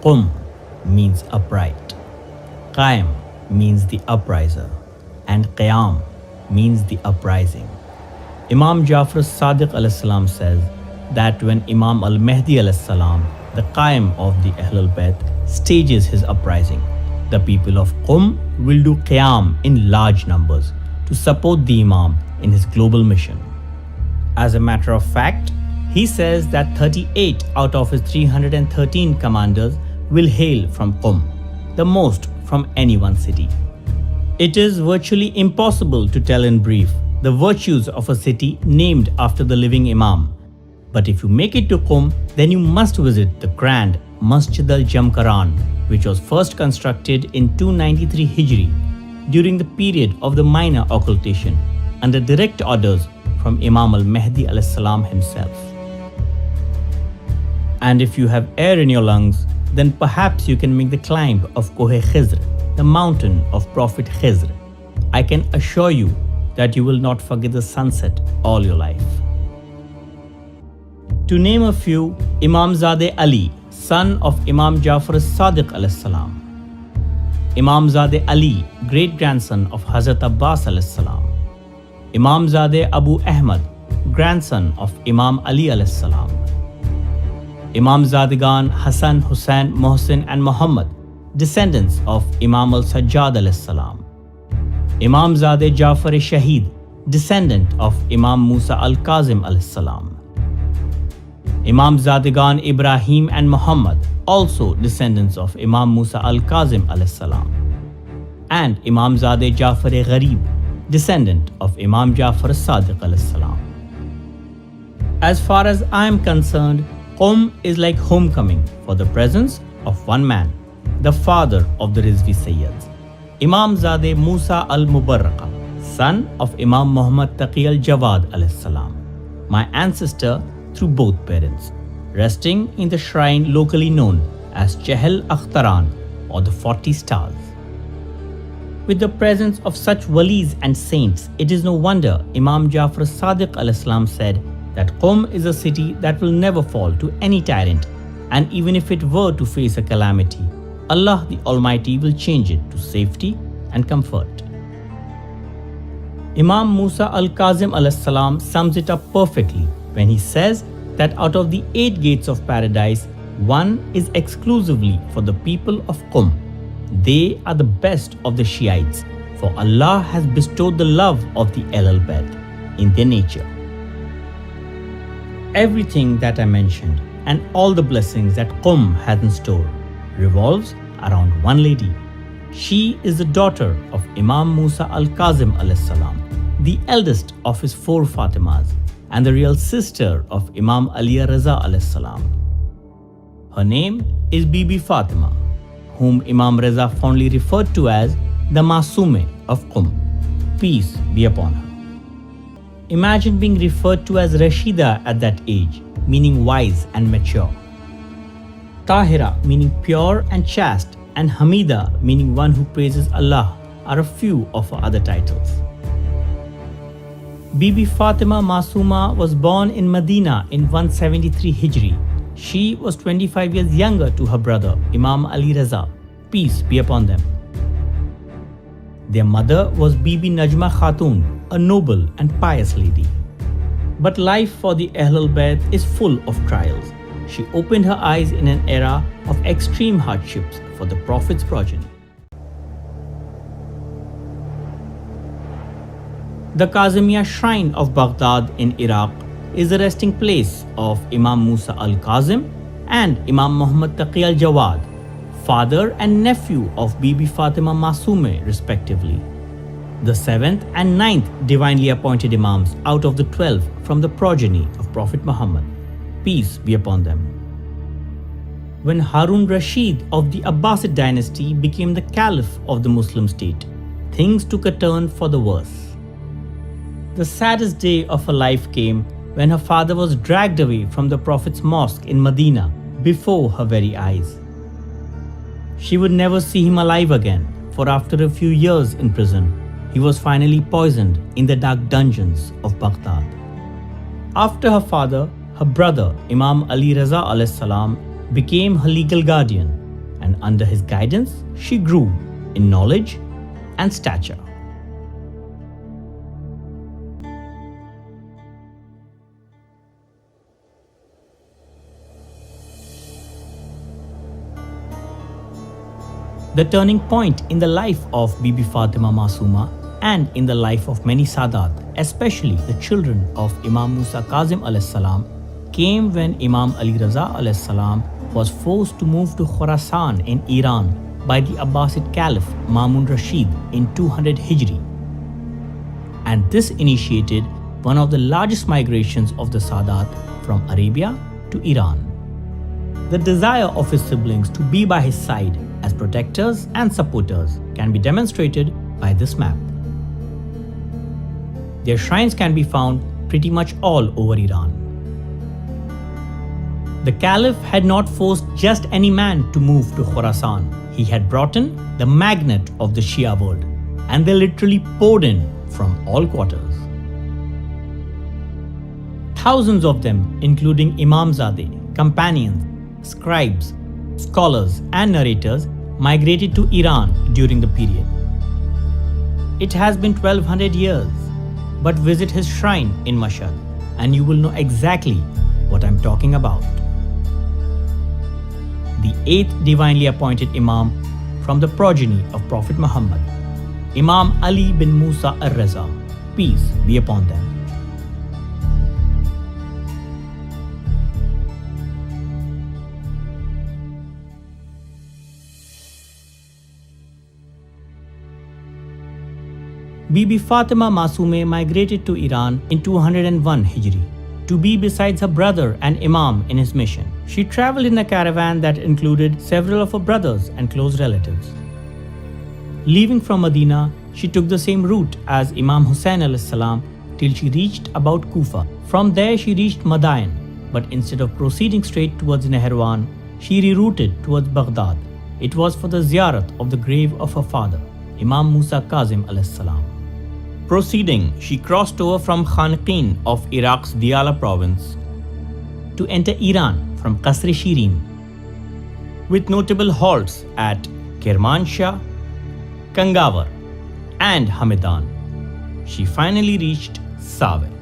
Qum means upright, Qaim means the upriser, and Qiyam means the uprising. Imam Jafar Sadiq ﷺ says that when Imam al-Mahdi ﷺ, the Qaim of the Ahlulbayt, stages his uprising, the people of Qum will do Qiyam in large numbers to support the Imam in his global mission. As a matter of fact, he says that 38 out of his 313 commanders will hail from Qum, the most from any one city. It is virtually impossible to tell in brief the virtues of a city named after the living Imam. But if you make it to Qum, then you must visit the grand Masjid al-Jamkaran, which was first constructed in 293 Hijri during the period of the minor occultation under direct orders from Imam al-Mahdi ﷺ himself. And if you have air in your lungs, then perhaps you can make the climb of Kohe Khizr, the mountain of Prophet Khizr. I can assure you that you will not forget the sunset all your life. To name a few, Imamzadeh Ali, son of Imam Jafar Sadiq ﷺ. Imamzadeh Ali, great-grandson of Hazrat Abbas ﷺ. Imamzadeh Abu Ahmad, grandson of Imam Ali ﷺ. Imamzadegan Hassan, Hussain, Mohsin and Muhammad, descendants of Imam al-Sajjad ﷺ. Imamzadeh Jafar Shaheed, descendant of Imam Musa al-Kazim ﷺ. Imamzadegan Ibrahim and Muhammad, also descendants of Imam Musa al-Kazim ﷺ. And Imamzadeh Jafar Gharib, descendant of Imam Jafar Sadiq ﷺ. As far as I am concerned, Qum is like homecoming for the presence of one man, the father of the Rizvi Sayyids, Imamzadeh Musa al-Mubarraka, son of Imam Muhammad Taqi al-Jawad ﷺ, my ancestor through both parents, resting in the shrine locally known as Chehel Akhtaran or the 40 Stars. With the presence of such walis and saints, it is no wonder Imam Jafar Sadiq ﷺ said that Qum is a city that will never fall to any tyrant, and even if it were to face a calamity, Allah the Almighty will change it to safety and comfort. Imam Musa al-Kazim ﷺ sums it up perfectly when he says that out of the 8 gates of paradise, one is exclusively for the people of Qum. They are the best of the Shiites, for Allah has bestowed the love of the Ahlulbayt in their nature. Everything that I mentioned and all the blessings that Qum has in store revolves around one lady. She is the daughter of Imam Musa al-Kazim ﷺ, the eldest of his 4 Fatimas, and the real sister of Imam Ali Raza ﷺ. Her name is Bibi Fatima, whom Imam Reza fondly referred to as the Masooma of Qum. Peace be upon her. Imagine being referred to as Rashida at that age, meaning wise and mature. Tahira, meaning pure and chaste, and Hamida, meaning one who praises Allah, are a few of her other titles. Bibi Fatima Masooma was born in Medina in 173 Hijri. She was 25 years younger to her brother, Imam Ali Raza. Peace be upon them. Their mother was Bibi Najma Khatun, a noble and pious lady. But life for the Ahlulbayt is full of trials. She opened her eyes in an era of extreme hardships for the Prophet's progeny. The Kazimiya Shrine of Baghdad in Iraq is the resting place of Imam Musa al-Kazim and Imam Muhammad Taqi al-Jawad, father and nephew of Bibi Fatima Masooma respectively, the 7th and 9th divinely appointed Imams out of the 12 from the progeny of Prophet Muhammad. Peace be upon them. When Harun Rashid of the Abbasid dynasty became the Caliph of the Muslim state, things took a turn for the worse. The saddest day of her life came when her father was dragged away from the Prophet's mosque in Medina before her very eyes. She would never see him alive again, for after a few years in prison, he was finally poisoned in the dark dungeons of Baghdad. After her father, her brother Imam Ali Raza ﷺ became her legal guardian, and under his guidance, she grew in knowledge and stature. The turning point in the life of Bibi Fatima Masooma and in the life of many Sadat, especially the children of Imam Musa Kazim a.s., came when Imam Ali Raza a.s. was forced to move to Khorasan in Iran by the Abbasid Caliph Mamun Rashid in 200 Hijri. And this initiated one of the largest migrations of the Sadat from Arabia to Iran. The desire of his siblings to be by his side as protectors and supporters can be demonstrated by this map. Their shrines can be found pretty much all over Iran. The Caliph had not forced just any man to move to Khorasan. He had brought in the magnet of the Shia world, and they literally poured in from all quarters. Thousands of them, including Imamzadeh, companions, scribes, scholars, and narrators, migrated to Iran during the period. It has been 1200 years, but visit his shrine in Mashhad and you will know exactly what I'm talking about. The 8th divinely appointed Imam from the progeny of Prophet Muhammad, Imam Ali bin Musa al-Raza, peace be upon them. Bibi Fatima Masooma migrated to Iran in 201 Hijri to be besides her brother and Imam in his mission. She traveled in a caravan that included several of her brothers and close relatives. Leaving from Medina, she took the same route as Imam Hussain a.s. till she reached about Kufa. From there she reached Madain, but instead of proceeding straight towards Nehrawan, she rerouted towards Baghdad. It was for the ziyarat of the grave of her father, Imam Musa Kazim a.s. Proceeding, she crossed over from Khanqin of Iraq's Diyala province to enter Iran from Qasr-e Shirin, with notable halts at Kermanshah, Kangawar, and Hamadan. She finally reached Save.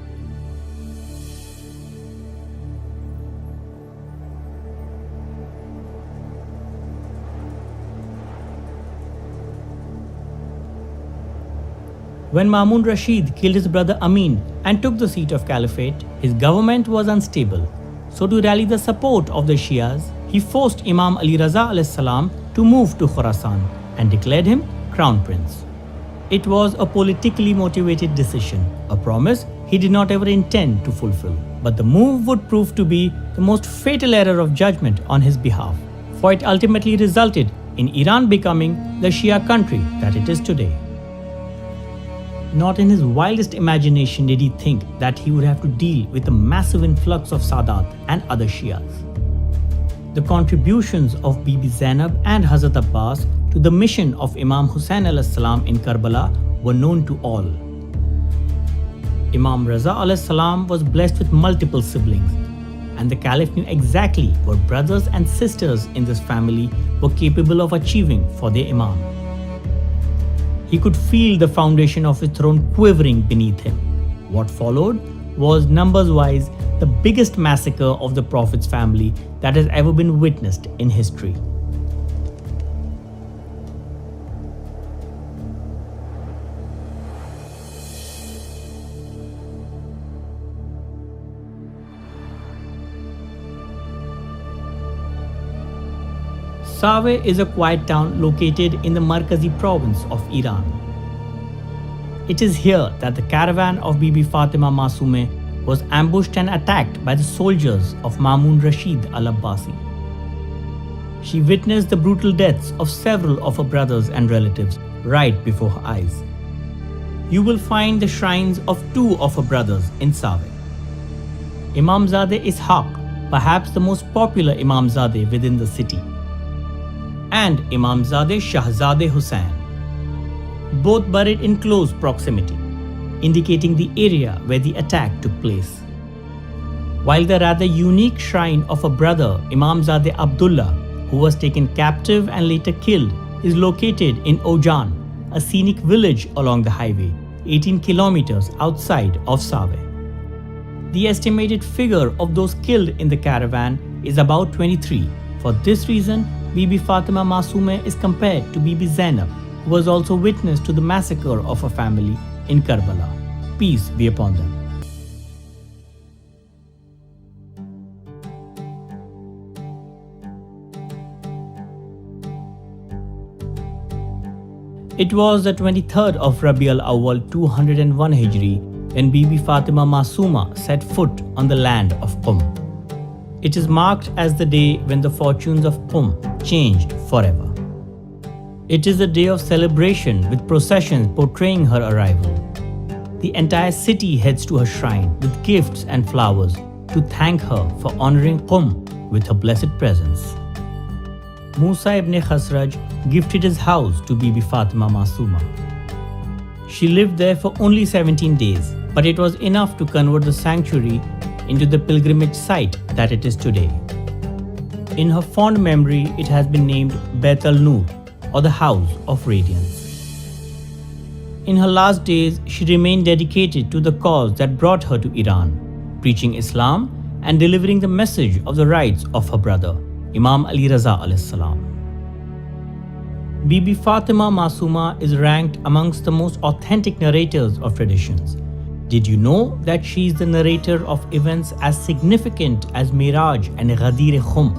When Mamun Rashid killed his brother Amin and took the seat of caliphate, his government was unstable. So to rally the support of the Shias, he forced Imam Ali Raza a.s. to move to Khorasan and declared him crown prince. It was a politically motivated decision, a promise he did not ever intend to fulfill. But the move would prove to be the most fatal error of judgment on his behalf, for it ultimately resulted in Iran becoming the Shia country that it is today. Not in his wildest imagination did he think that he would have to deal with the massive influx of Sadat and other Shias. The contributions of Bibi Zainab and Hazrat Abbas to the mission of Imam Hussain a.s. in Karbala were known to all. Imam Raza a.s. was blessed with multiple siblings, and the Caliph knew exactly what brothers and sisters in this family were capable of achieving for their Imam. He could feel the foundation of his throne quivering beneath him. What followed was, numbers-wise, the biggest massacre of the Prophet's family that has ever been witnessed in history. Save is a quiet town located in the Markazi province of Iran. It is here that the caravan of Bibi Fatima Masooma was ambushed and attacked by the soldiers of Mamun Rashid al-Abbasi. She witnessed the brutal deaths of several of her brothers and relatives right before her eyes. You will find the shrines of two of her brothers in Save. Imamzadeh Ishaq, perhaps the most popular Imamzadeh within the city, and Imamzadeh Shahzadeh Hussain, both buried in close proximity, indicating the area where the attack took place. While the rather unique shrine of a brother, Imamzadeh Abdullah, who was taken captive and later killed, is located in Ojan, a scenic village along the highway, 18 kilometers outside of Save. The estimated figure of those killed in the caravan is about 23. For this reason, Bibi Fatima Masooma is compared to Bibi Zainab, who was also witness to the massacre of her family in Karbala. Peace be upon them. It was the 23rd of Rabi al-Awwal 201 Hijri when Bibi Fatima Masooma set foot on the land of Qum. It is marked as the day when the fortunes of Qum changed forever. It is a day of celebration with processions portraying her arrival. The entire city heads to her shrine with gifts and flowers to thank her for honoring Qum with her blessed presence. Musa ibn Khasraj gifted his house to Bibi Fatima Masooma. She lived there for only 17 days, but it was enough to convert the sanctuary into the pilgrimage site that it is today. In her fond memory, it has been named Bayt al-Nur, or the House of Radiance. In her last days, she remained dedicated to the cause that brought her to Iran, preaching Islam and delivering the message of the rights of her brother, Imam Ali Raza alayhi salam. Bibi Fatima Masooma is ranked amongst the most authentic narrators of traditions. Did you know that she is the narrator of events as significant as Miraj and Ghadir Khum?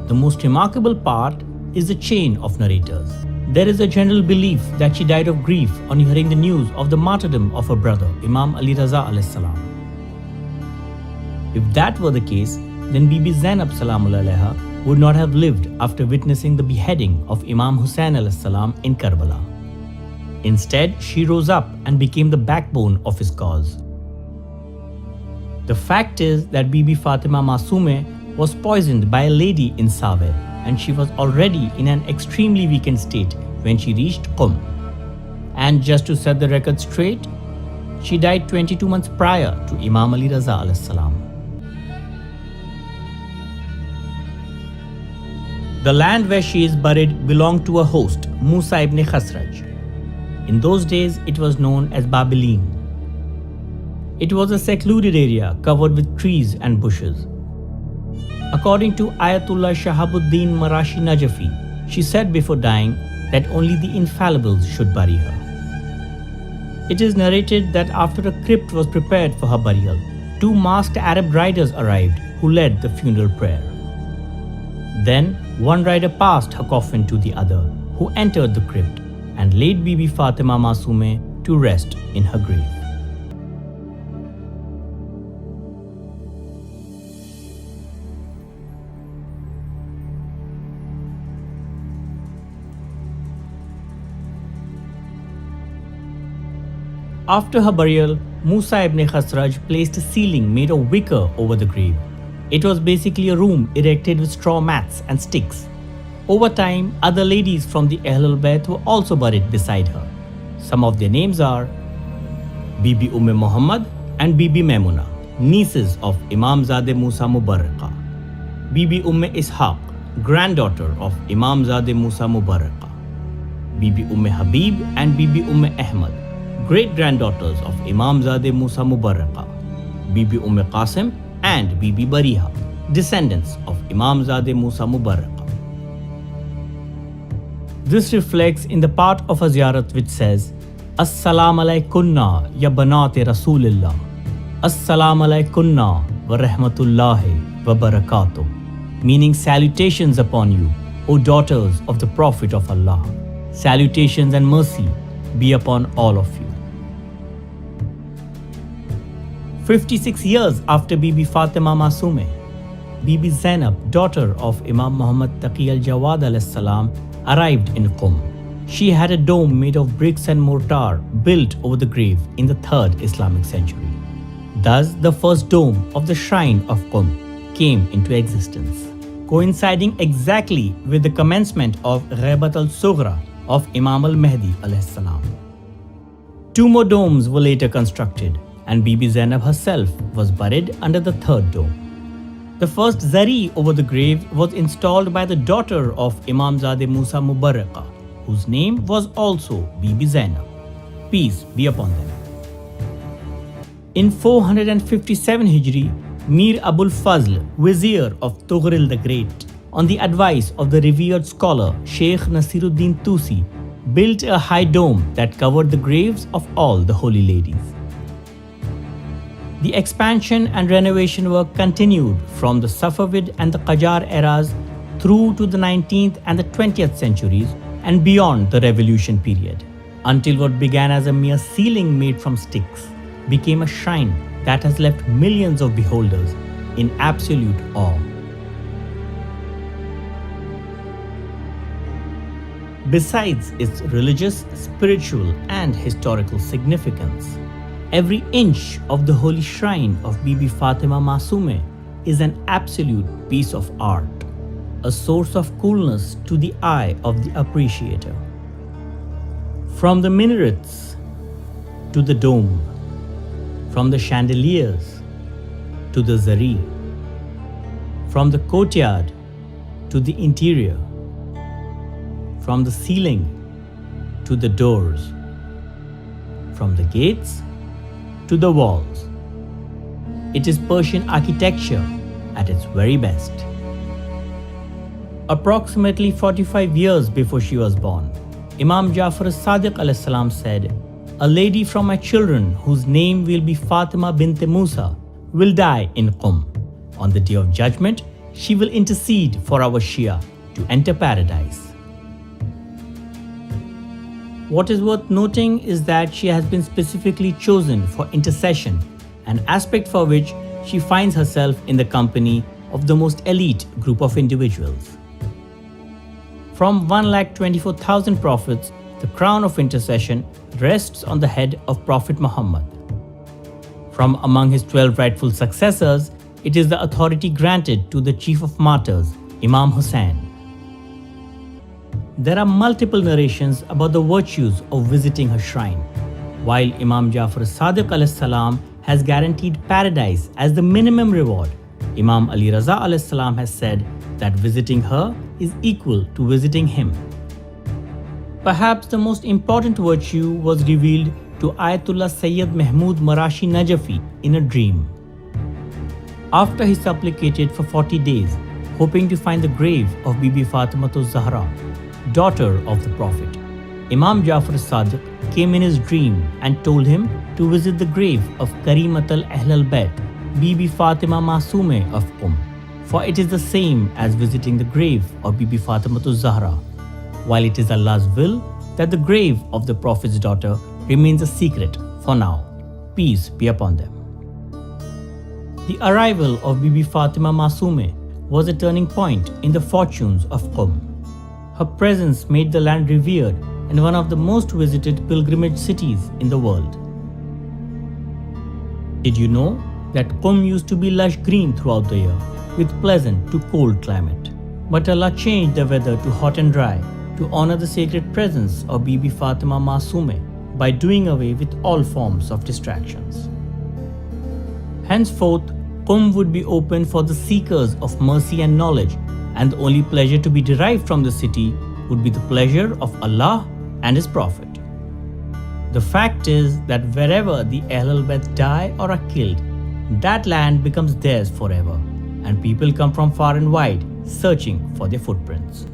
The most remarkable part is the chain of narrators. There is a general belief that she died of grief on hearing the news of the martyrdom of her brother, Imam Ali Raza alayhi salam. If that were the case, then Bibi Zainab salamullah alaiha would not have lived after witnessing the beheading of Imam Hussain alayhi salam in Karbala. Instead, she rose up and became the backbone of his cause. The fact is that Bibi Fatima Masooma was poisoned by a lady in Save, and she was already in an extremely weakened state when she reached Qum. And just to set the record straight, she died 22 months prior to Imam Ali Raza alayhi salam. The land where she is buried belonged to a host, Musa ibn Khasraj. In those days, it was known as Babilin. It was a secluded area covered with trees and bushes. According to Ayatollah Shahabuddin Marashi Najafi, she said before dying that only the infallibles should bury her. It is narrated that after a crypt was prepared for her burial, 2 masked Arab riders arrived who led the funeral prayer. Then, one rider passed her coffin to the other, who entered the crypt and laid Bibi Fatima Masooma to rest in her grave. After her burial, Musa ibn Khasraj placed a ceiling made of wicker over the grave. It was basically a room erected with straw mats and sticks. Over time, other ladies from the Ahlulbayt were also buried beside her. Some of their names are Bibi Muhammad and Bibi Maimuna, nieces of Imam Zade Musa Mubaraka. Bibi Ishaq, granddaughter of Imam Zade Musa Mubaraka. Bibi Habib and Bibi Ahmad, great-granddaughters of Imam Zade Musa Mubaraka. Bibi Qasim and Bibi Bariha, descendants of Imam Zade Musa Mubaraka. This reflects in the part of a ziyarat which says, As-salam alaykunna ya banate Rasulillah. As-salam alaykunna wa rahmatullahi wa barakatuh. Meaning salutations upon you, O daughters of the Prophet of Allah. Salutations and mercy be upon all of you. 56 years after Bibi Fatima Masooma, Bibi Zainab, daughter of Imam Muhammad Taqi al-Jawad alayhi salam, arrived in Qum. She had a dome made of bricks and mortar built over the grave in the 3rd Islamic century. Thus, the first dome of the shrine of Qum came into existence, coinciding exactly with the commencement of Ghaibat al-Sughra of Imam al-Mahdi alayhi salam. 2 more domes were later constructed, and Bibi Zainab herself was buried under the 3rd dome. The first zari over the grave was installed by the daughter of Imamzade Musa Mubarraka, whose name was also Bibi Zainab. Peace be upon them. In 457 Hijri, Mir Abul Fazl, vizier of Tughril the Great, on the advice of the revered scholar Sheikh Nasiruddin Tusi, built a high dome that covered the graves of all the holy ladies. The expansion and renovation work continued from the Safavid and the Qajar eras through to the 19th and the 20th centuries and beyond the Revolution period, until what began as a mere ceiling made from sticks became a shrine that has left millions of beholders in absolute awe. Besides its religious, spiritual, and historical significance, every inch of the holy shrine of Bibi Fatima Masooma is an absolute piece of art, a source of coolness to the eye of the appreciator. From the minarets to the dome, from the chandeliers to the zari, from the courtyard to the interior, from the ceiling to the doors, from the gates to the walls. It is Persian architecture at its very best. Approximately 45 years before she was born, Imam Jaffer Sadiq ﷺ said, "A lady from my children whose name will be Fatima bint Musa will die in Qum. On the day of judgment, she will intercede for our Shia to enter paradise." What is worth noting is that she has been specifically chosen for intercession, an aspect for which she finds herself in the company of the most elite group of individuals. From 124,000 prophets, the crown of intercession rests on the head of Prophet Muhammad. From among his 12 rightful successors, it is the authority granted to the chief of martyrs, Imam Hussain. There are multiple narrations about the virtues of visiting her shrine. While Imam Jaffer Sadiq ﷺ has guaranteed paradise as the minimum reward, Imam Ali Raza ﷺ has said that visiting her is equal to visiting him. Perhaps the most important virtue was revealed to Ayatollah Sayyid Mahmud Marashi Najafi in a dream. After he supplicated for 40 days, hoping to find the grave of Bibi Fatima Zahra, daughter of the Prophet, Imam Jaffer Sadiq came in his dream and told him to visit the grave of Karimat al-Ahlulbayt, Bibi Fatima Masooma of Qum, for it is the same as visiting the grave of Bibi Fatima Zahra, while it is Allah's will that the grave of the Prophet's daughter remains a secret for now. Peace be upon them. The arrival of Bibi Fatima Masooma was a turning point in the fortunes of Qum. Her presence made the land revered and one of the most visited pilgrimage cities in the world. Did you know that Qum used to be lush green throughout the year, with pleasant to cold climate? But Allah changed the weather to hot and dry to honor the sacred presence of Bibi Fatima Masooma by doing away with all forms of distractions. Henceforth, Qum would be open for the seekers of mercy and knowledge, and the only pleasure to be derived from the city would be the pleasure of Allah and His Prophet. The fact is that wherever the Ahlulbayt die or are killed, that land becomes theirs forever, and people come from far and wide searching for their footprints.